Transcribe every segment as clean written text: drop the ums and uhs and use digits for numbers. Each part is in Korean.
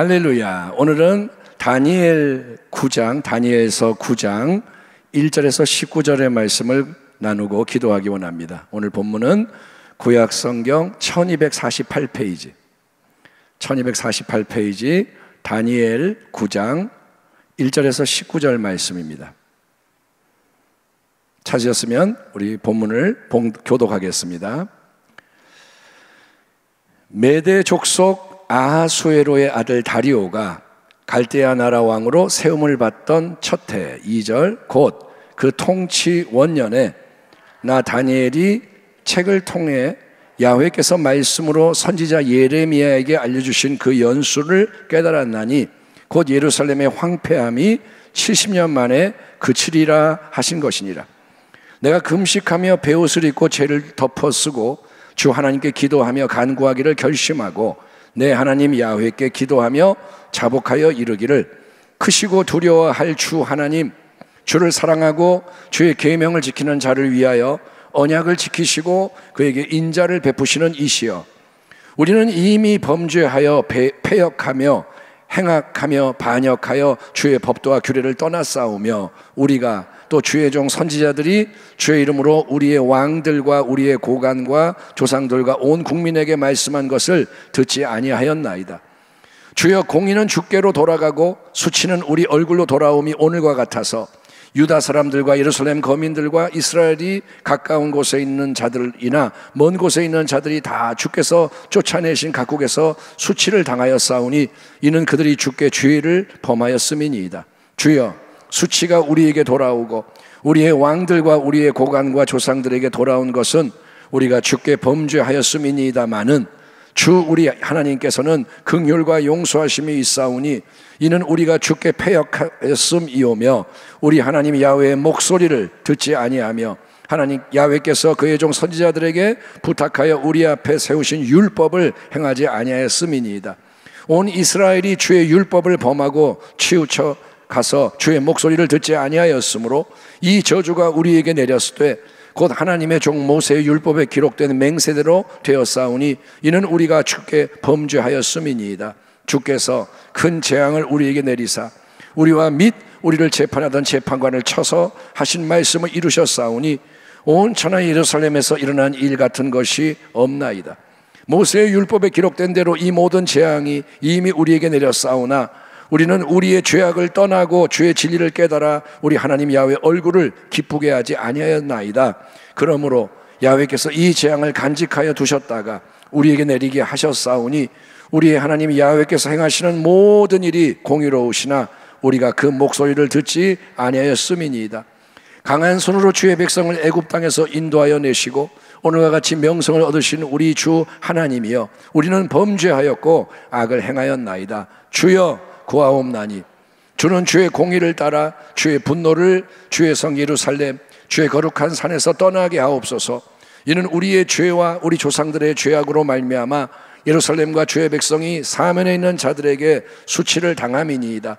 할렐루야. 오늘은 다니엘 9장, 다니엘서 9장 1절에서 19절의 말씀을 나누고 기도하기 원합니다. 오늘 본문은 구약성경 1248페이지 1248페이지 다니엘 9장 1절에서 19절 말씀입니다. 찾으셨으면 우리 본문을 교독하겠습니다. 메대 족속 아하수에로의 아들 다리오가 갈대아 나라 왕으로 세움을 받던 첫 해 2절 곧 그 통치 원년에 나 다니엘이 책을 통해 야훼께서 말씀으로 선지자 예레미야에게 알려주신 그 연수를 깨달았나니 곧 예루살렘의 황폐함이 70년 만에 그치리라 하신 것이니라. 내가 금식하며 베옷을 입고 죄를 덮어 쓰고 주 하나님께 기도하며 간구하기를 결심하고 내 하나님 야훼께 기도하며 자복하여 이르기를 크시고 두려워할 주 하나님, 주를 사랑하고 주의 계명을 지키는 자를 위하여 언약을 지키시고 그에게 인자를 베푸시는 이시여, 우리는 이미 범죄하여 패역하며 행악하며 반역하여 주의 법도와 규례를 떠나싸우며 우리가 또 주의 종 선지자들이 주의 이름으로 우리의 왕들과 우리의 고관과 조상들과 온 국민에게 말씀한 것을 듣지 아니하였나이다. 주여, 공의는 주께로 돌아가고 수치는 우리 얼굴로 돌아옴이 오늘과 같아서 유다 사람들과 예루살렘 거민들과 이스라엘이 가까운 곳에 있는 자들이나 먼 곳에 있는 자들이 다 주께서 쫓아내신 각국에서 수치를 당하여 싸우니 이는 그들이 주께 죄를 범하였음이니이다. 주여, 수치가 우리에게 돌아오고 우리의 왕들과 우리의 고관과 조상들에게 돌아온 것은 우리가 주께 범죄하였음이니이다마는 주 우리 하나님께서는 긍휼과 용서하심이 있사오니 이는 우리가 주께 패역하였음이오며 우리 하나님 야훼의 목소리를 듣지 아니하며 하나님 야훼께서 그의 종 선지자들에게 부탁하여 우리 앞에 세우신 율법을 행하지 아니하였음이니이다. 온 이스라엘이 주의 율법을 범하고 치우쳐 가서 주의 목소리를 듣지 아니하였으므로 이 저주가 우리에게 내렸을 때 곧 하나님의 종 모세의 율법에 기록된 맹세대로 되었사오니 이는 우리가 주께 범죄하였음이니이다. 주께서 큰 재앙을 우리에게 내리사 우리와 및 우리를 재판하던 재판관을 쳐서 하신 말씀을 이루셨사오니 온 천하 예루살렘에서 일어난 일 같은 것이 없나이다. 모세의 율법에 기록된 대로 이 모든 재앙이 이미 우리에게 내렸사오나 우리는 우리의 죄악을 떠나고 주의 진리를 깨달아 우리 하나님 야훼 얼굴을 기쁘게 하지 아니하였나이다. 그러므로 야훼께서 이 재앙을 간직하여 두셨다가 우리에게 내리게 하셨사오니 우리의 하나님 야훼께서 행하시는 모든 일이 공의로우시나 우리가 그 목소리를 듣지 아니하였음이니이다. 강한 손으로 주의 백성을 애굽 땅에서 인도하여 내시고 오늘과 같이 명성을 얻으신 우리 주 하나님이여, 우리는 범죄하였고 악을 행하였나이다. 주여, 구하옵나니 주는 주의 공의를 따라 주의 분노를 주의 성 예루살렘 주의 거룩한 산에서 떠나게 하옵소서. 이는 우리의 죄와 우리 조상들의 죄악으로 말미암아 예루살렘과 주의 백성이 사면에 있는 자들에게 수치를 당함이니이다.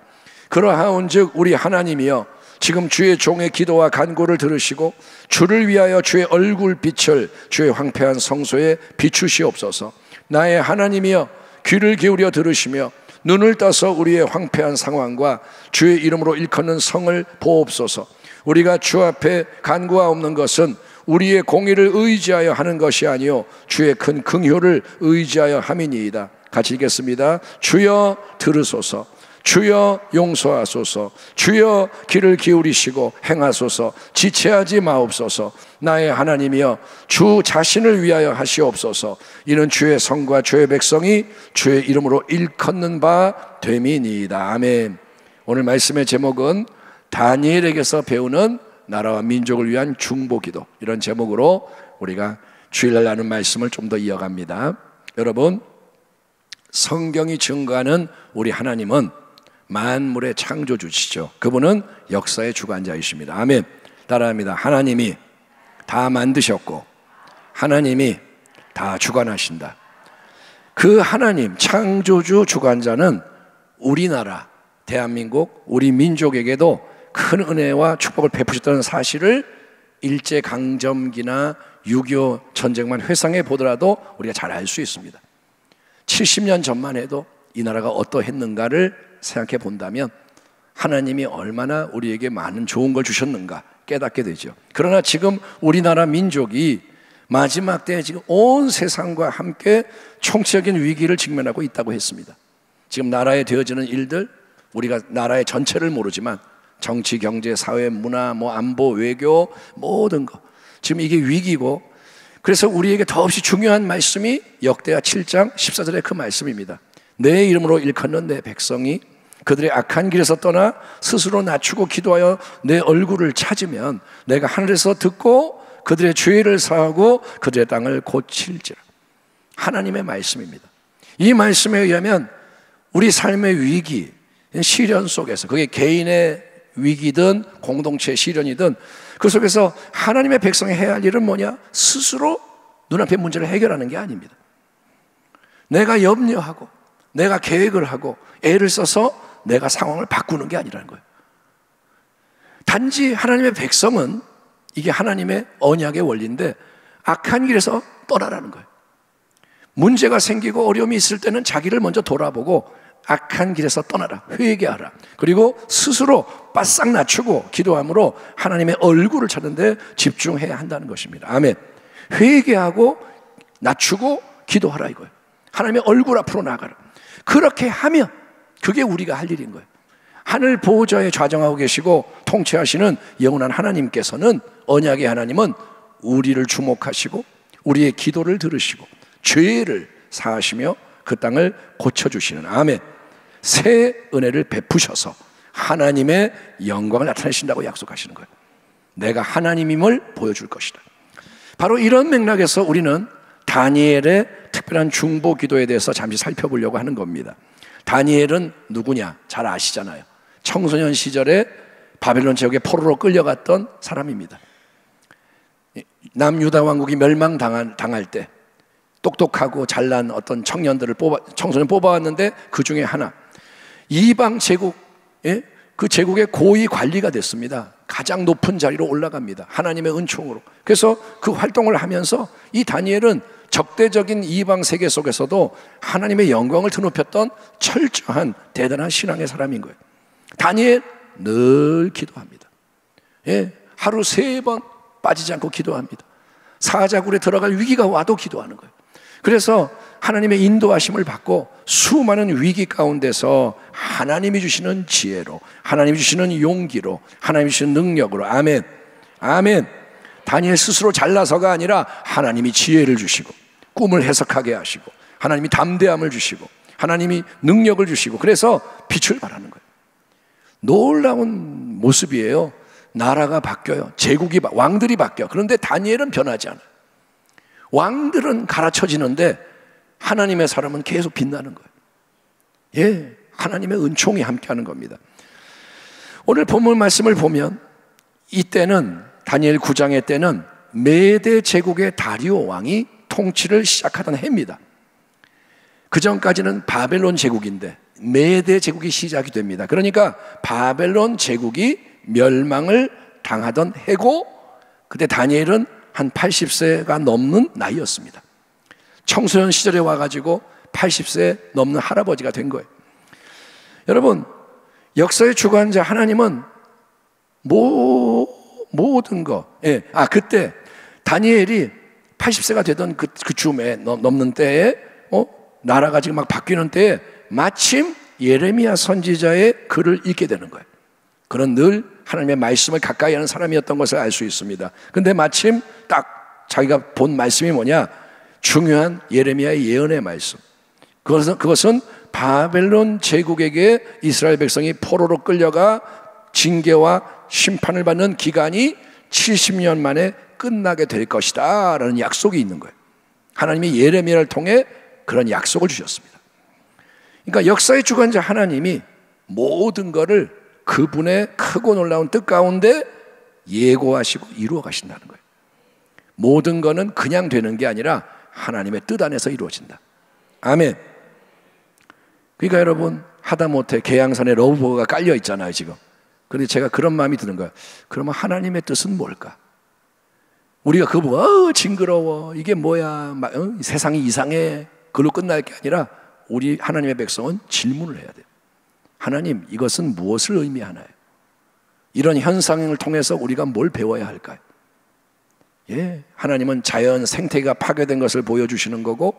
그러하온즉 우리 하나님이여, 지금 주의 종의 기도와 간구를 들으시고 주를 위하여 주의 얼굴빛을 주의 황폐한 성소에 비추시옵소서. 나의 하나님이여, 귀를 기울여 들으시며 눈을 떠서 우리의 황폐한 상황과 주의 이름으로 일컫는 성을 보옵소서. 우리가 주 앞에 간구하옵는 것은 우리의 공의를 의지하여 하는 것이 아니요 주의 큰 긍휼을 의지하여 함이니이다. 같이 읽겠습니다. 주여 들으소서. 주여 용서하소서. 주여 귀를 기울이시고 행하소서. 지체하지 마옵소서. 나의 하나님이여, 주 자신을 위하여 하시옵소서. 이는 주의 성과 주의 백성이 주의 이름으로 일컫는 바 됨이니이다. 아멘. 오늘 말씀의 제목은 다니엘에게서 배우는 나라와 민족을 위한 중보기도, 이런 제목으로 우리가 주일날 나눈 말씀을 좀 더 이어갑니다. 여러분, 성경이 증거하는 우리 하나님은 만물의 창조주시죠. 그분은 역사의 주관자이십니다. 아멘. 따라합니다. 하나님이 다 만드셨고 하나님이 다 주관하신다. 그 하나님 창조주 주관자는 우리나라 대한민국 우리 민족에게도 큰 은혜와 축복을 베푸셨다는 사실을 일제강점기나 6.25 전쟁만 회상해 보더라도 우리가 잘 알 수 있습니다. 70년 전만 해도 이 나라가 어떠했는가를 생각해 본다면 하나님이 얼마나 우리에게 많은 좋은 걸 주셨는가 깨닫게 되죠. 그러나 지금 우리나라 민족이 마지막 때에 지금 온 세상과 함께 총체적인 위기를 직면하고 있다고 했습니다. 지금 나라에 되어지는 일들, 우리가 나라의 전체를 모르지만 정치, 경제, 사회, 문화, 안보, 외교 모든 거 지금 이게 위기고, 그래서 우리에게 더없이 중요한 말씀이 역대하 7장 14절의 그 말씀입니다. 내 이름으로 일컫는 내 백성이 그들의 악한 길에서 떠나 스스로 낮추고 기도하여 내 얼굴을 찾으면 내가 하늘에서 듣고 그들의 죄를 사하고 그들의 땅을 고칠지라. 하나님의 말씀입니다. 이 말씀에 의하면 우리 삶의 위기, 시련 속에서, 그게 개인의 위기든 공동체의 시련이든 그 속에서 하나님의 백성이 해야 할 일은 뭐냐? 스스로 눈앞의 문제를 해결하는 게 아닙니다. 내가 염려하고 내가 계획을 하고 애를 써서 내가 상황을 바꾸는 게 아니라는 거예요. 단지 하나님의 백성은, 이게 하나님의 언약의 원리인데, 악한 길에서 떠나라는 거예요. 문제가 생기고 어려움이 있을 때는 자기를 먼저 돌아보고 악한 길에서 떠나라, 회개하라. 그리고 스스로 바싹 낮추고 기도함으로 하나님의 얼굴을 찾는데 집중해야 한다는 것입니다. 아멘. 회개하고 낮추고 기도하라 이거예요. 하나님의 얼굴 앞으로 나가라. 그렇게 하면 그게 우리가 할 일인 거예요. 하늘 보호자에 좌정하고 계시고 통치하시는 영원한 하나님께서는, 언약의 하나님은 우리를 주목하시고 우리의 기도를 들으시고 죄를 사하시며 그 땅을 고쳐주시는, 아멘, 새 은혜를 베푸셔서 하나님의 영광을 나타내신다고 약속하시는 거예요. 내가 하나님임을 보여줄 것이다. 바로 이런 맥락에서 우리는 다니엘의 특별한 중보 기도에 대해서 잠시 살펴보려고 하는 겁니다. 다니엘은 누구냐? 잘 아시잖아요. 청소년 시절에 바벨론 제국에 포로로 끌려갔던 사람입니다. 남유다 왕국이 멸망당할 때 똑똑하고 잘난 어떤 청년들을 청소년 뽑아왔는데 그 중에 하나, 이방 제국, 그 제국의 고위 관리가 됐습니다. 가장 높은 자리로 올라갑니다. 하나님의 은총으로. 그래서 그 활동을 하면서 이 다니엘은 적대적인 이방 세계 속에서도 하나님의 영광을 드높였던 철저한 대단한 신앙의 사람인 거예요. 다니엘 늘 기도합니다. 하루 3번 빠지지 않고 기도합니다. 사자굴에 들어갈 위기가 와도 기도하는 거예요. 그래서 하나님의 인도하심을 받고 수많은 위기 가운데서 하나님이 주시는 지혜로, 하나님이 주시는 용기로, 하나님이 주시는 능력으로, 아멘, 아멘. 다니엘 스스로 잘나서가 아니라 하나님이 지혜를 주시고 꿈을 해석하게 하시고 하나님이 담대함을 주시고 하나님이 능력을 주시고, 그래서 빛을 발하는 거예요. 놀라운 모습이에요. 나라가 바뀌어요. 제국이, 왕들이 바뀌어. 그런데 다니엘은 변하지 않아요. 왕들은 갈아쳐지는데 하나님의 사람은 계속 빛나는 거예요. 하나님의 은총이 함께하는 겁니다. 오늘 본문 말씀을 보면 이때는, 다니엘 9장의 때는 메대 제국의 다리오 왕이 통치를 시작하던 해입니다. 그 전까지는 바벨론 제국인데 메대 제국이 시작이 됩니다. 그러니까 바벨론 제국이 멸망을 당하던 해고, 그때 다니엘은 한 80세가 넘는 나이였습니다. 청소년 시절에 와가지고 80세 넘는 할아버지가 된 거예요. 여러분, 역사의 주관자 하나님은 모든 거, 그때 다니엘이 80세가 되던 그 즈음에 넘는 때에 나라가 지금 막 바뀌는 때에 마침 예레미야 선지자의 글을 읽게 되는 거예요. 그는 늘 하나님의 말씀을 가까이 하는 사람이었던 것을 알 수 있습니다. 근데 마침 딱 자기가 본 말씀이 뭐냐? 중요한 예레미야의 예언의 말씀. 그것은 바벨론 제국에게 이스라엘 백성이 포로로 끌려가 징계와 심판을 받는 기간이 70년 만에 끝나게 될 것이다 라는 약속이 있는 거예요. 하나님이 예레미야를 통해 그런 약속을 주셨습니다. 그러니까 역사의 주관자 하나님이 모든 것을 그분의 크고 놀라운 뜻 가운데 예고하시고 이루어 가신다는 거예요. 모든 것은 그냥 되는 게 아니라 하나님의 뜻 안에서 이루어진다. 아멘. 그러니까 여러분, 하다못해 계양산에 러브버거가 깔려 있잖아요 지금. 그런데 제가 그런 마음이 드는 거예요. 그러면 하나님의 뜻은 뭘까? 우리가 그거 보고 징그러워, 이게 뭐야, 세상이 이상해, 그걸로 끝날 게 아니라 우리 하나님의 백성은 질문을 해야 돼요. 하나님, 이것은 무엇을 의미하나요? 이런 현상을 통해서 우리가 뭘 배워야 할까요? 예, 하나님은 자연 생태계가 파괴된 것을 보여주시는 거고,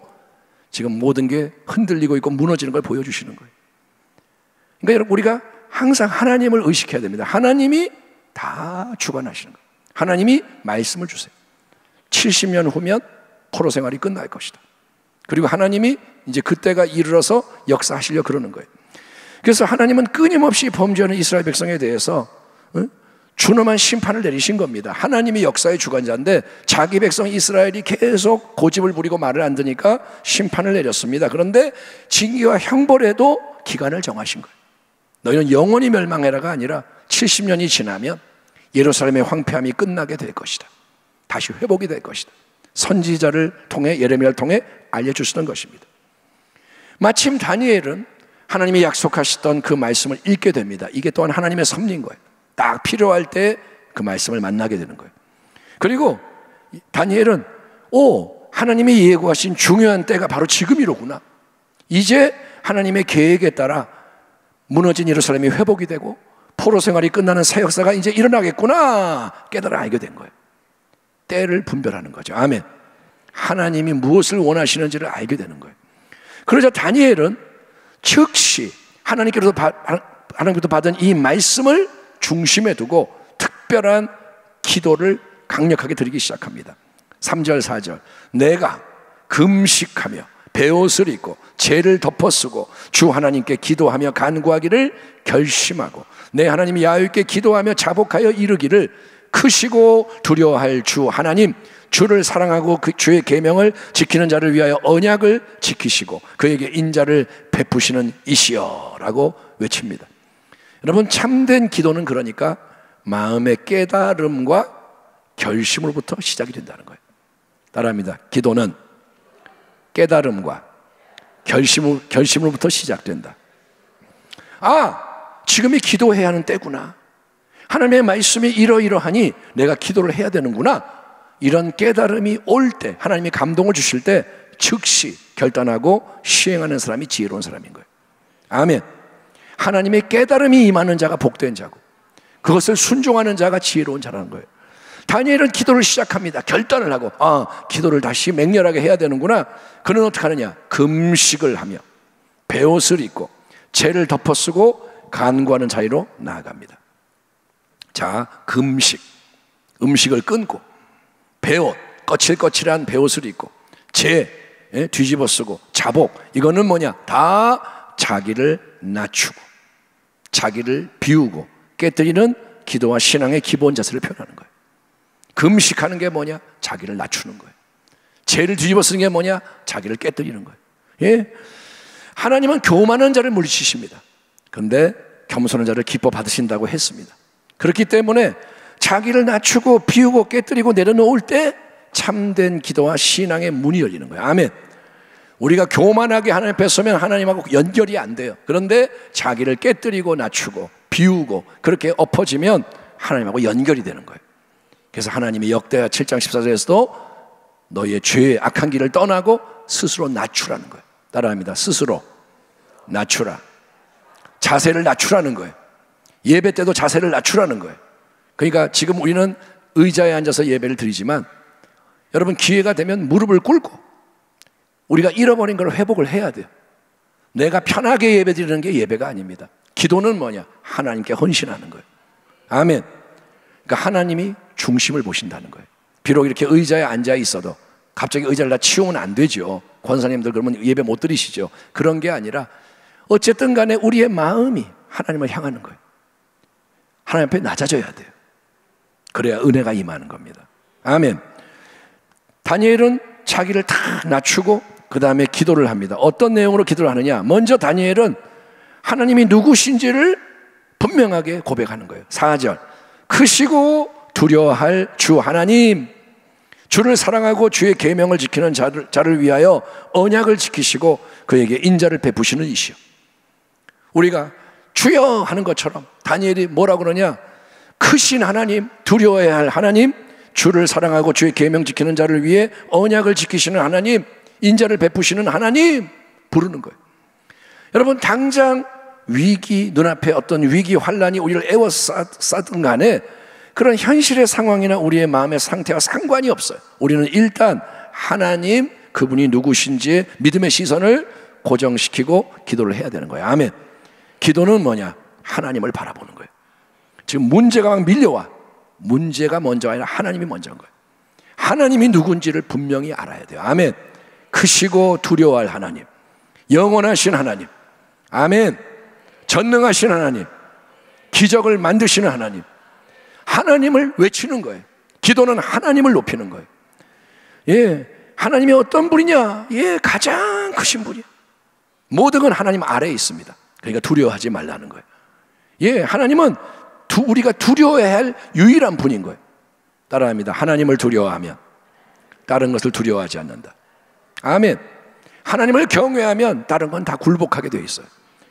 지금 모든 게 흔들리고 있고 무너지는 걸 보여주시는 거예요. 그러니까 여러분, 우리가 항상 하나님을 의식해야 됩니다. 하나님이 다 주관하시는 거예요. 하나님이 말씀을 주세요. 70년 후면 포로 생활이 끝날 것이다. 그리고 하나님이 이제 그때가 이르러서 역사하시려 그러는 거예요. 그래서 하나님은 끊임없이 범죄하는 이스라엘 백성에 대해서 준엄한 심판을 내리신 겁니다. 하나님이 역사의 주관자인데 자기 백성 이스라엘이 계속 고집을 부리고 말을 안 듣으니까 심판을 내렸습니다. 그런데 징계와 형벌에도 기간을 정하신 거예요. 너희는 영원히 멸망해라가 아니라 70년이 지나면 예루살렘의 황폐함이 끝나게 될 것이다. 다시 회복이 될 것이다. 선지자를 통해, 예레미야를 통해 알려주시는 것입니다. 마침 다니엘은 하나님이 약속하셨던 그 말씀을 읽게 됩니다. 이게 또한 하나님의 섭리인 거예요. 딱 필요할 때 그 말씀을 만나게 되는 거예요. 그리고 다니엘은 하나님이 예고하신 중요한 때가 바로 지금이로구나. 이제 하나님의 계획에 따라 무너진 예루살렘이 회복이 되고 포로 생활이 끝나는 새 역사가 이제 일어나겠구나 깨달아 알게 된 거예요. 때를 분별하는 거죠. 아멘. 하나님이 무엇을 원하시는지를 알게 되는 거예요. 그러자 다니엘은 즉시 하나님께로부터 받은 이 말씀을 중심에 두고 특별한 기도를 강력하게 드리기 시작합니다. 3절 4절 내가 금식하며 베옷을 입고 죄를 덮어쓰고 주 하나님께 기도하며 간구하기를 결심하고 내 하나님 야훼께 기도하며 자복하여 이르기를 크시고 두려워할 주 하나님 주를 사랑하고 그 주의 계명을 지키는 자를 위하여 언약을 지키시고 그에게 인자를 베푸시는 이시여 라고 외칩니다. 여러분, 참된 기도는 그러니까 마음의 깨달음과 결심으로부터 시작이 된다는 거예요. 따라합니다. 기도는 깨달음과 결심으로부터 시작된다. 지금이 기도해야 하는 때구나. 하나님의 말씀이 이러이러하니 내가 기도를 해야 되는구나. 이런 깨달음이 올 때, 하나님이 감동을 주실 때 즉시 결단하고 시행하는 사람이 지혜로운 사람인 거예요. 아멘. 하나님의 깨달음이 임하는 자가 복된 자고 그것을 순종하는 자가 지혜로운 자라는 거예요. 다니엘은 기도를 시작합니다. 결단을 하고 기도를 다시 맹렬하게 해야 되는구나. 그는 어떻게 하느냐? 금식을 하며 베옷을 입고 죄를 덮어쓰고 간구하는 자리로 나아갑니다. 자, 금식, 음식을 끊고 베옷, 거칠거칠한 베옷을 입고 죄 뒤집어 쓰고 자복, 이거는 뭐냐? 다 자기를 낮추고 자기를 비우고 깨뜨리는 기도와 신앙의 기본 자세를 표현하는 거예요. 금식하는 게 뭐냐? 자기를 낮추는 거예요. 죄를 뒤집어 쓰는 게 뭐냐? 자기를 깨뜨리는 거예요. 예? 하나님은 교만한 자를 물리치십니다. 그런데 겸손한 자를 기뻐 받으신다고 했습니다. 그렇기 때문에 자기를 낮추고 비우고 깨뜨리고 내려놓을 때 참된 기도와 신앙의 문이 열리는 거예요. 아멘. 우리가 교만하게 하나님 앞에 서면 하나님하고 연결이 안 돼요. 그런데 자기를 깨뜨리고 낮추고 비우고 그렇게 엎어지면 하나님하고 연결이 되는 거예요. 그래서 하나님이 역대하 7장 14절에서도 너희의 죄의 악한 길을 떠나고 스스로 낮추라는 거예요. 따라합니다. 스스로 낮추라. 자세를 낮추라는 거예요. 예배 때도 자세를 낮추라는 거예요. 그러니까 지금 우리는 의자에 앉아서 예배를 드리지만 여러분, 기회가 되면 무릎을 꿇고 우리가 잃어버린 걸 회복을 해야 돼요. 내가 편하게 예배 드리는 게 예배가 아닙니다. 기도는 뭐냐? 하나님께 헌신하는 거예요. 아멘. 그러니까 하나님이 중심을 보신다는 거예요. 비록 이렇게 의자에 앉아 있어도 갑자기 의자를 다 치우면 안 되죠. 권사님들 그러면 예배 못 드리시죠. 그런 게 아니라 어쨌든 간에 우리의 마음이 하나님을 향하는 거예요. 하나님 앞에 낮아져야 돼요. 그래야 은혜가 임하는 겁니다. 아멘. 다니엘은 자기를 다 낮추고 그 다음에 기도를 합니다. 어떤 내용으로 기도를 하느냐? 먼저 다니엘은 하나님이 누구신지를 분명하게 고백하는 거예요. 4절 크시고 두려워할 주 하나님, 주를 사랑하고 주의 계명을 지키는 자를 위하여 언약을 지키시고 그에게 인자를 베푸시는 이시여. 우리가 주여 하는 것처럼 다니엘이 뭐라고 그러냐? 크신 하나님, 두려워해야 할 하나님, 주를 사랑하고 주의 계명 지키는 자를 위해 언약을 지키시는 하나님, 인자를 베푸시는 하나님 부르는 거예요. 여러분, 당장 위기, 눈앞에 어떤 위기, 환란이 우리를 에워싸든 간에 그런 현실의 상황이나 우리의 마음의 상태와 상관이 없어요. 우리는 일단 하나님, 그분이 누구신지에 믿음의 시선을 고정시키고 기도를 해야 되는 거예요. 아멘. 기도는 뭐냐? 하나님을 바라보는 거예요. 지금 문제가 막 밀려와. 문제가 먼저 아니라 하나님이 먼저인 거예요. 하나님이 누군지를 분명히 알아야 돼요. 아멘. 크시고 두려워할 하나님, 영원하신 하나님, 아멘. 전능하신 하나님, 기적을 만드시는 하나님, 하나님을 외치는 거예요. 기도는 하나님을 높이는 거예요. 예, 하나님이 어떤 분이냐? 예, 가장 크신 분이에요. 모든 건 하나님 아래에 있습니다. 그러니까 두려워하지 말라는 거예요. 예, 하나님은 우리가 두려워해야 할 유일한 분인 거예요. 따라합니다. 하나님을 두려워하면 다른 것을 두려워하지 않는다. 아멘. 하나님을 경외하면 다른 건 다 굴복하게 되어 있어요.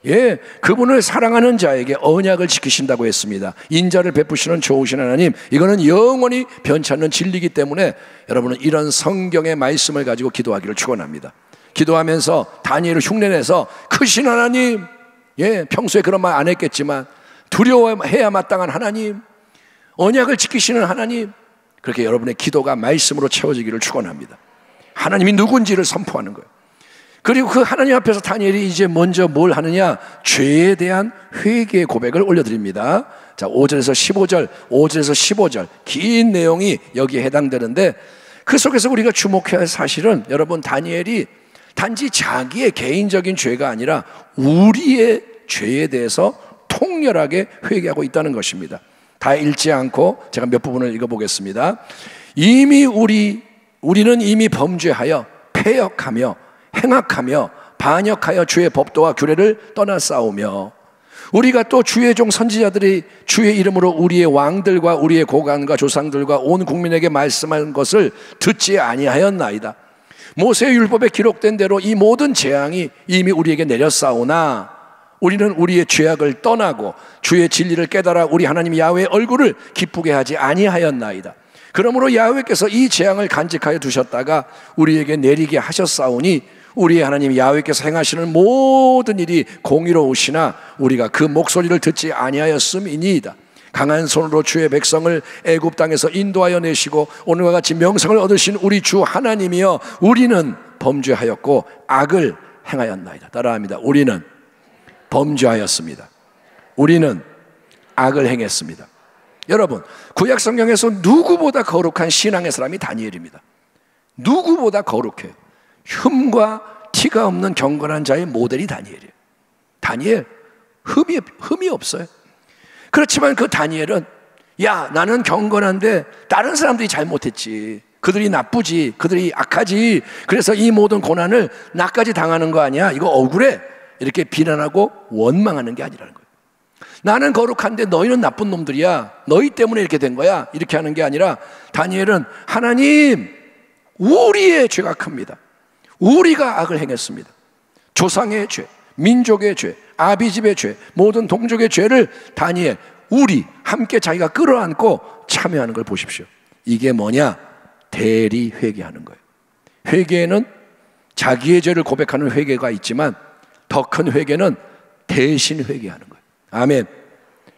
예, 그분을 사랑하는 자에게 언약을 지키신다고 했습니다. 인자를 베푸시는 좋으신 하나님, 이거는 영원히 변치 않는 진리이기 때문에 여러분은 이런 성경의 말씀을 가지고 기도하기를 축원합니다. 기도하면서 다니엘을 흉내내서 크신 하나님, 예, 평소에 그런 말 안 했겠지만 두려워해야 마땅한 하나님, 언약을 지키시는 하나님, 그렇게 여러분의 기도가 말씀으로 채워지기를 축원합니다. 하나님이 누군지를 선포하는 거예요. 그리고 그 하나님 앞에서 다니엘이 이제 먼저 뭘 하느냐? 죄에 대한 회개의 고백을 올려드립니다. 자, 5절에서 15절, 5절에서 15절 긴 내용이 여기에 해당되는데, 그 속에서 우리가 주목해야 할 사실은 여러분, 다니엘이 단지 자기의 개인적인 죄가 아니라 우리의 죄에 대해서 통렬하게 회개하고 있다는 것입니다. 다 읽지 않고 제가 몇 부분을 읽어보겠습니다. 우리는 이미 범죄하여 패역하며 행악하며 반역하여 주의 법도와 규례를 떠나 싸우며, 우리가 또 주의 종 선지자들이 주의 이름으로 우리의 왕들과 우리의 고관과 조상들과 온 국민에게 말씀한 것을 듣지 아니하였나이다. 모세의 율법에 기록된 대로 이 모든 재앙이 이미 우리에게 내렸사오나 우리는 우리의 죄악을 떠나고 주의 진리를 깨달아 우리 하나님 야훼의 얼굴을 기쁘게 하지 아니하였나이다. 그러므로 야훼께서 이 재앙을 간직하여 두셨다가 우리에게 내리게 하셨사오니 우리의 하나님 야훼께서 행하시는 모든 일이 공의로우시나 우리가 그 목소리를 듣지 아니하였음이니이다. 강한 손으로 주의 백성을 애굽 땅에서 인도하여 내시고 오늘과 같이 명성을 얻으신 우리 주 하나님이여, 우리는 범죄하였고 악을 행하였나이다. 따라합니다. 우리는 범죄하였습니다. 우리는 악을 행했습니다. 여러분, 구약 성경에서 누구보다 거룩한 신앙의 사람이 다니엘입니다. 누구보다 거룩해요. 흠과 티가 없는 경건한 자의 모델이 다니엘이에요. 다니엘, 흠이 없어요. 그렇지만 그 다니엘은, 야, 나는 경건한데 다른 사람들이 잘못했지, 그들이 나쁘지, 그들이 악하지, 그래서 이 모든 고난을 나까지 당하는 거 아니야, 이거 억울해, 이렇게 비난하고 원망하는 게 아니라는 거예요. 나는 거룩한데 너희는 나쁜 놈들이야, 너희 때문에 이렇게 된 거야, 이렇게 하는 게 아니라 다니엘은, 하나님, 우리의 죄가 큽니다. 우리가 악을 행했습니다. 조상의 죄, 민족의 죄, 아비집의 죄, 모든 동족의 죄를 다니엘, 우리 함께 자기가 끌어안고 참여하는 걸 보십시오. 이게 뭐냐? 대리 회개하는 거예요. 회개에는 자기의 죄를 고백하는 회개가 있지만 더 큰 회개는 대신 회개하는 거예요. 아멘.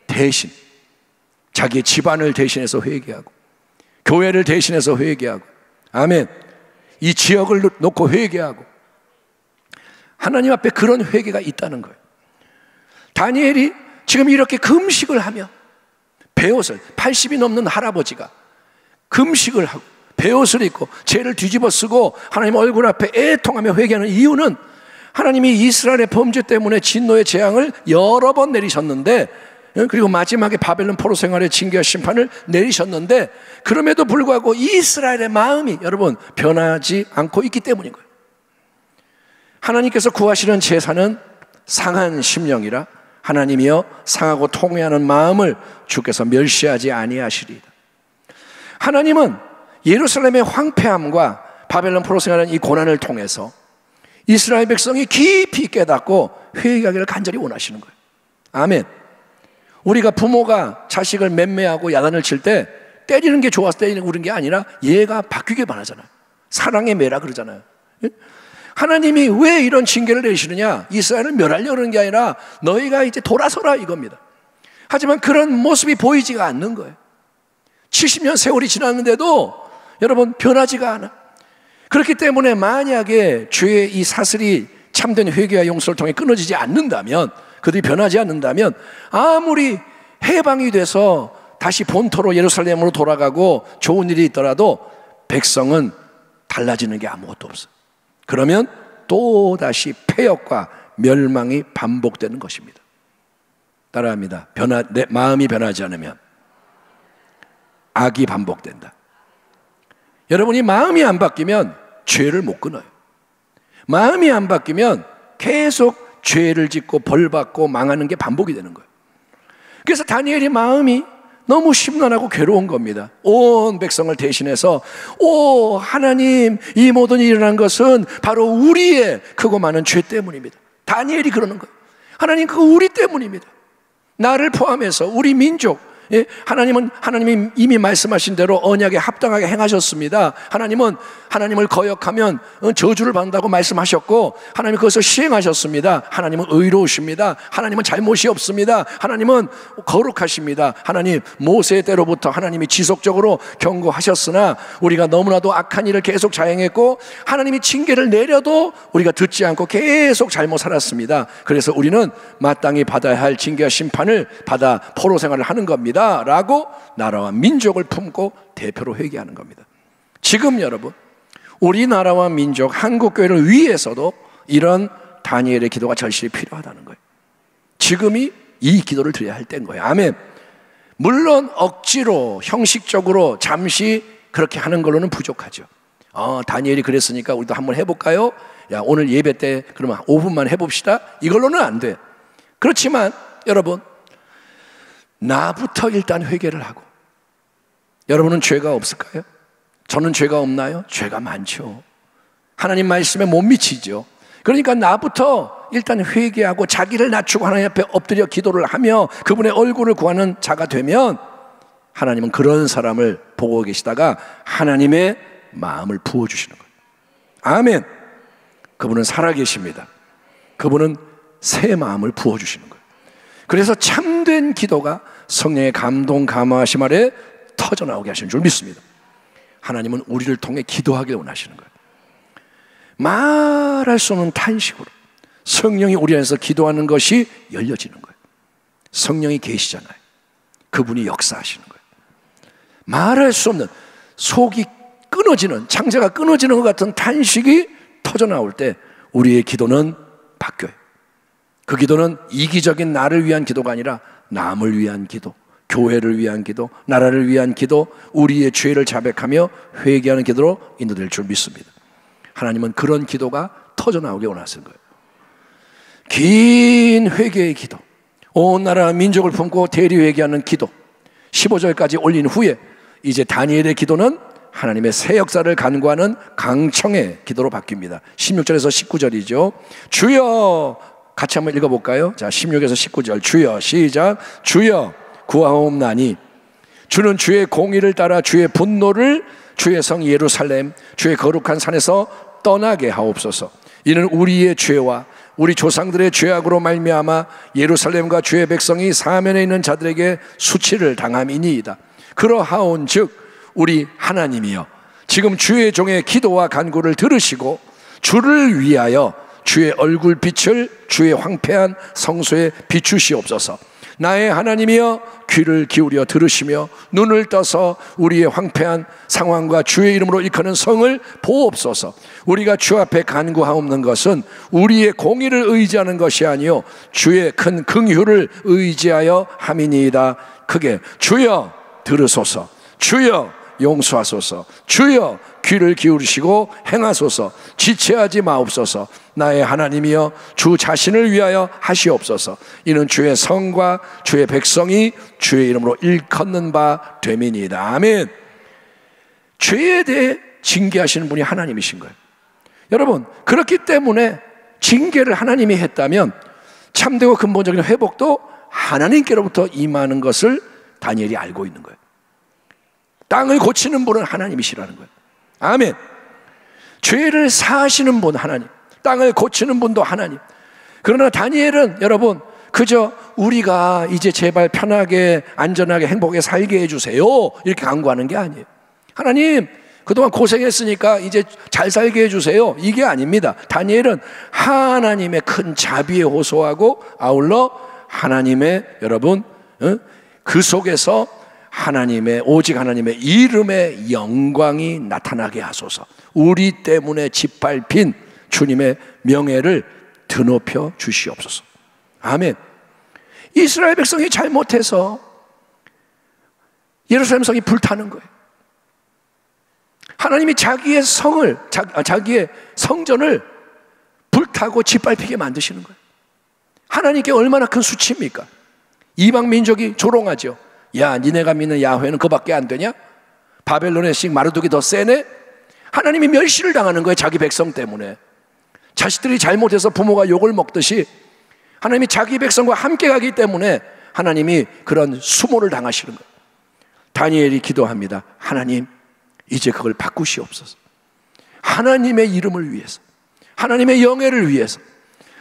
대신 자기의 집안을 대신해서 회개하고, 교회를 대신해서 회개하고, 아멘. 이 지역을 놓고 회개하고, 하나님 앞에 그런 회개가 있다는 거예요. 다니엘이 지금 이렇게 금식을 하며, 베옷을, 80이 넘는 할아버지가 금식을 하고 베옷을 입고 죄를 뒤집어 쓰고 하나님 얼굴 앞에 애통하며 회개하는 이유는, 하나님이 이스라엘의 범죄 때문에 진노의 재앙을 여러 번 내리셨는데, 그리고 마지막에 바벨론 포로 생활의 징계와 심판을 내리셨는데, 그럼에도 불구하고 이스라엘의 마음이 여러분 변하지 않고 있기 때문인 거예요. 하나님께서 구하시는 제사는 상한 심령이라 하나님이여 상하고 통회하는 마음을 주께서 멸시하지 아니하시리이다. 하나님은 예루살렘의 황폐함과 바벨론 포로 생활하는 이 고난을 통해서 이스라엘 백성이 깊이 깨닫고 회개하기를 간절히 원하시는 거예요. 아멘. 우리가 부모가 자식을 맴매하고 야단을 칠 때 때리는 게 좋아서 때리는 게 아니라 얘가 바뀌게 반하잖아요. 사랑의 매라 그러잖아요. 하나님이 왜 이런 징계를 내시느냐? 이스라엘을 멸하려고 하는 게 아니라 너희가 이제 돌아서라 이겁니다. 하지만 그런 모습이 보이지가 않는 거예요. 70년 세월이 지났는데도 여러분 변하지가 않아. 그렇기 때문에 만약에 죄의 이 사슬이 참된 회개와 용서를 통해 끊어지지 않는다면, 그들이 변하지 않는다면 아무리 해방이 돼서 다시 본토로 예루살렘으로 돌아가고 좋은 일이 있더라도 백성은 달라지는 게 아무것도 없어요. 그러면 또다시 패역과 멸망이 반복되는 것입니다. 따라합니다. 내 마음이 변하지 않으면 악이 반복된다. 여러분이 마음이 안 바뀌면 죄를 못 끊어요. 마음이 안 바뀌면 계속 죄를 짓고 벌받고 망하는 게 반복이 되는 거예요. 그래서 다니엘의 마음이 너무 심란하고 괴로운 겁니다. 온 백성을 대신해서 오 하나님, 이 모든 일이 일어난 것은 바로 우리의 크고 많은 죄 때문입니다. 다니엘이 그러는 거예요. 하나님, 그거 우리 때문입니다. 나를 포함해서 우리 민족, 하나님이 이미 말씀하신 대로 언약에 합당하게 행하셨습니다. 하나님은 하나님을 거역하면 저주를 받는다고 말씀하셨고, 하나님은 그것을 시행하셨습니다. 하나님은 의로우십니다. 하나님은 잘못이 없습니다. 하나님은 거룩하십니다. 하나님, 모세 때로부터 하나님이 지속적으로 경고하셨으나 우리가 너무나도 악한 일을 계속 자행했고, 하나님이 징계를 내려도 우리가 듣지 않고 계속 잘못 살았습니다. 그래서 우리는 마땅히 받아야 할 징계와 심판을 받아 포로 생활을 하는 겁니다 라고 나라와 민족을 품고 대표로 회개하는 겁니다. 지금 여러분, 우리나라와 민족, 한국교회를 위해서도 이런 다니엘의 기도가 절실히 필요하다는 거예요. 지금이 이 기도를 드려야 할 때인 거예요. 아멘. 물론 억지로 형식적으로 잠시 그렇게 하는 걸로는 부족하죠. 다니엘이 그랬으니까 우리도 한번 해볼까요? 야, 오늘 예배 때 그러면 5분만 해봅시다. 이걸로는 안 돼. 그렇지만 여러분, 나부터 일단 회개를 하고. 여러분은 죄가 없을까요? 저는 죄가 없나요? 죄가 많죠. 하나님 말씀에 못 미치죠. 그러니까 나부터 일단 회개하고 자기를 낮추고 하나님 앞에 엎드려 기도를 하며 그분의 얼굴을 구하는 자가 되면 하나님은 그런 사람을 보고 계시다가 하나님의 마음을 부어주시는 거예요. 아멘. 그분은 살아계십니다. 그분은 새 마음을 부어주시는 거예요. 그래서 참된 기도가 성령의 감동 감화하심 아래 터져나오게 하시는 줄 믿습니다. 하나님은 우리를 통해 기도하길 원하시는 거예요. 말할 수 없는 탄식으로 성령이 우리 안에서 기도하는 것이 열려지는 거예요. 성령이 계시잖아요. 그분이 역사하시는 거예요. 말할 수 없는, 속이 끊어지는, 창자가 끊어지는 것 같은 탄식이 터져나올 때 우리의 기도는 바뀌어요. 그 기도는 이기적인 나를 위한 기도가 아니라 남을 위한 기도, 교회를 위한 기도, 나라를 위한 기도, 우리의 죄를 자백하며 회개하는 기도로 인도될 줄 믿습니다. 하나님은 그런 기도가 터져나오게 원하시는 거예요. 긴 회개의 기도, 온 나라 민족을 품고 대리 회개하는 기도, 15절까지 올린 후에 이제 다니엘의 기도는 하나님의 새 역사를 간구하는 강청의 기도로 바뀝니다. 16절에서 19절이죠. 주여, 같이 한번 읽어볼까요? 자, 16에서 19절. 주여, 시작. 주여, 구하옵나니 주는 주의 공의를 따라 주의 분노를 주의 성 예루살렘 주의 거룩한 산에서 떠나게 하옵소서. 이는 우리의 죄와 우리 조상들의 죄악으로 말미암아 예루살렘과 주의 백성이 사면에 있는 자들에게 수치를 당함이니이다. 그러하온즉 우리 하나님이여, 지금 주의 종의 기도와 간구를 들으시고 주를 위하여 주의 얼굴빛을 주의 황폐한 성소에 비추시옵소서. 나의 하나님이여, 귀를 기울여 들으시며 눈을 떠서 우리의 황폐한 상황과 주의 이름으로 일컫는 성을 보옵소서. 우리가 주 앞에 간구하옵는 것은 우리의 공의를 의지하는 것이 아니요 주의 큰 긍휼을 의지하여 함이니이다. 크게 주여 들으소서, 주여 용서하소서, 주여 귀를 기울이시고 행하소서. 지체하지 마옵소서. 나의 하나님이여, 주 자신을 위하여 하시옵소서. 이는 주의 성과 주의 백성이 주의 이름으로 일컫는 바 됨이니이다. 아멘. 죄에 대해 징계하시는 분이 하나님이신 거예요. 여러분, 그렇기 때문에 징계를 하나님이 했다면 참되고 근본적인 회복도 하나님께로부터 임하는 것을 다니엘이 알고 있는 거예요. 땅을 고치는 분은 하나님이시라는 거예요. 아멘. 죄를 사하시는 분 하나님, 땅을 고치는 분도 하나님. 그러나 다니엘은 여러분 그저 우리가 이제 제발 편하게 안전하게 행복하게 살게 해주세요 이렇게 간구하는 게 아니에요. 하나님 그동안 고생했으니까 이제 잘 살게 해주세요 이게 아닙니다. 다니엘은 하나님의 큰 자비에 호소하고 아울러 하나님의 여러분 그 속에서 하나님의 오직 하나님의 이름의 영광이 나타나게 하소서. 우리 때문에 짓밟힌 주님의 명예를 드높여 주시옵소서. 아멘. 이스라엘 백성이 잘못해서 예루살렘 성이 불타는 거예요. 하나님이 자기의 성을 자기의 성전을 불타고 짓밟히게 만드시는 거예요. 하나님께 얼마나 큰 수치입니까? 이방 민족이 조롱하죠. 야, 니네가 믿는 야훼는 그밖에 안 되냐? 바벨론의 식 마르둑이 더 세네? 하나님이 멸시를 당하는 거예요. 자기 백성 때문에. 자식들이 잘못해서 부모가 욕을 먹듯이 하나님이 자기 백성과 함께 가기 때문에 하나님이 그런 수모를 당하시는 거예요. 다니엘이 기도합니다. 하나님 이제 그걸 바꾸시옵소서. 하나님의 이름을 위해서, 하나님의 영예를 위해서,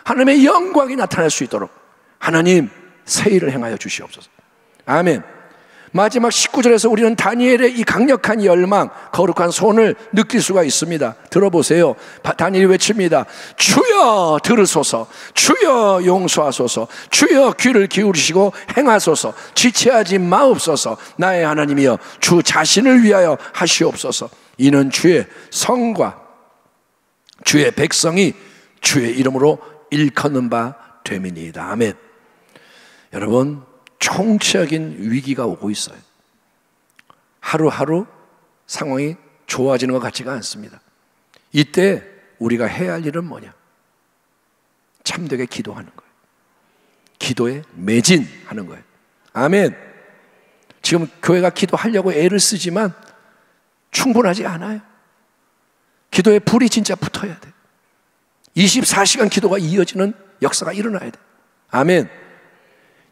하나님의 영광이 나타날 수 있도록 하나님 새 일을 행하여 주시옵소서. 아멘. 마지막 19절에서 우리는 다니엘의 이 강력한 열망, 거룩한 손을 느낄 수가 있습니다. 들어보세요. 다니엘이 외칩니다. 주여 들으소서, 주여 용서하소서, 주여 귀를 기울이시고 행하소서, 지체하지 마옵소서. 나의 하나님이여 주 자신을 위하여 하시옵소서. 이는 주의 성과 주의 백성이 주의 이름으로 일컫는 바 됨이니이다. 아멘. 여러분 총체적인 위기가 오고 있어요. 하루하루 상황이 좋아지는 것 같지가 않습니다. 이때 우리가 해야 할 일은 뭐냐? 참되게 기도하는 거예요. 기도에 매진하는 거예요. 아멘. 지금 교회가 기도하려고 애를 쓰지만 충분하지 않아요. 기도에 불이 진짜 붙어야 돼. 24시간 기도가 이어지는 역사가 일어나야 돼. 아멘.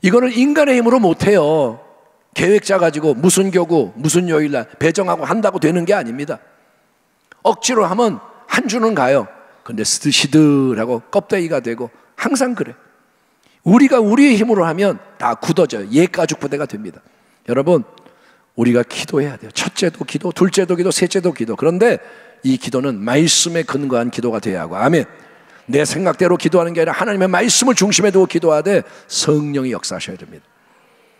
이거는 인간의 힘으로 못해요. 계획 짜가지고 무슨 교구 무슨 요일날 배정하고 한다고 되는 게 아닙니다. 억지로 하면 한 주는 가요. 근데 시들하고 껍데기가 되고 항상 그래. 우리가 우리의 힘으로 하면 다 굳어져요. 예가죽 부대가 됩니다. 여러분 우리가 기도해야 돼요. 첫째도 기도, 둘째도 기도, 셋째도 기도. 그런데 이 기도는 말씀에 근거한 기도가 돼야 하고 아멘. 내 생각대로 기도하는 게 아니라 하나님의 말씀을 중심에 두고 기도하되 성령이 역사하셔야 됩니다.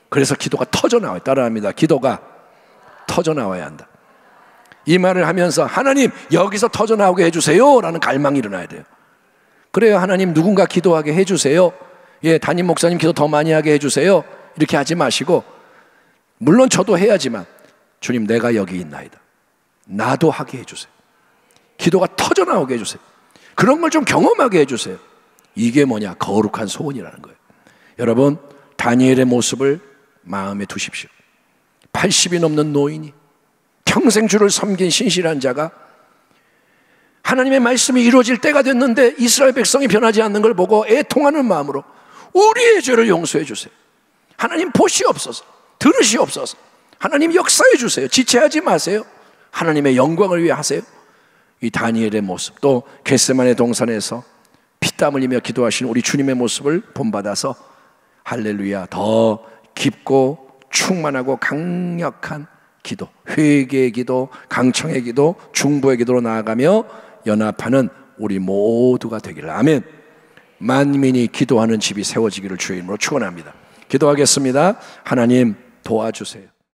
그래서 기도가 터져나와요. 따라합니다. 기도가 터져나와야 한다. 이 말을 하면서 하나님 여기서 터져나오게 해주세요 라는 갈망이 일어나야 돼요. 그래요. 하나님 누군가 기도하게 해주세요. 예, 담임 목사님 기도 더 많이 하게 해주세요. 이렇게 하지 마시고 물론 저도 해야지만 주님 내가 여기 있나이다. 나도 하게 해주세요. 기도가 터져나오게 해주세요. 그런 걸 좀 경험하게 해주세요. 이게 뭐냐? 거룩한 소원이라는 거예요. 여러분 다니엘의 모습을 마음에 두십시오. 80이 넘는 노인이 평생 주를 섬긴 신실한 자가 하나님의 말씀이 이루어질 때가 됐는데 이스라엘 백성이 변하지 않는 걸 보고 애통하는 마음으로 우리의 죄를 용서해 주세요. 하나님 보시옵소서, 들으시옵소서. 하나님 역사해 주세요. 지체하지 마세요. 하나님의 영광을 위해 하세요. 이 다니엘의 모습, 또 겟세마네 동산에서 피땀 흘리며 기도하시는 우리 주님의 모습을 본받아서 할렐루야 더 깊고 충만하고 강력한 기도, 회개의 기도, 강청의 기도, 중보의 기도로 나아가며 연합하는 우리 모두가 되기를. 아멘. 만민이 기도하는 집이 세워지기를 주의 이름으로 축원합니다. 기도하겠습니다. 하나님 도와주세요.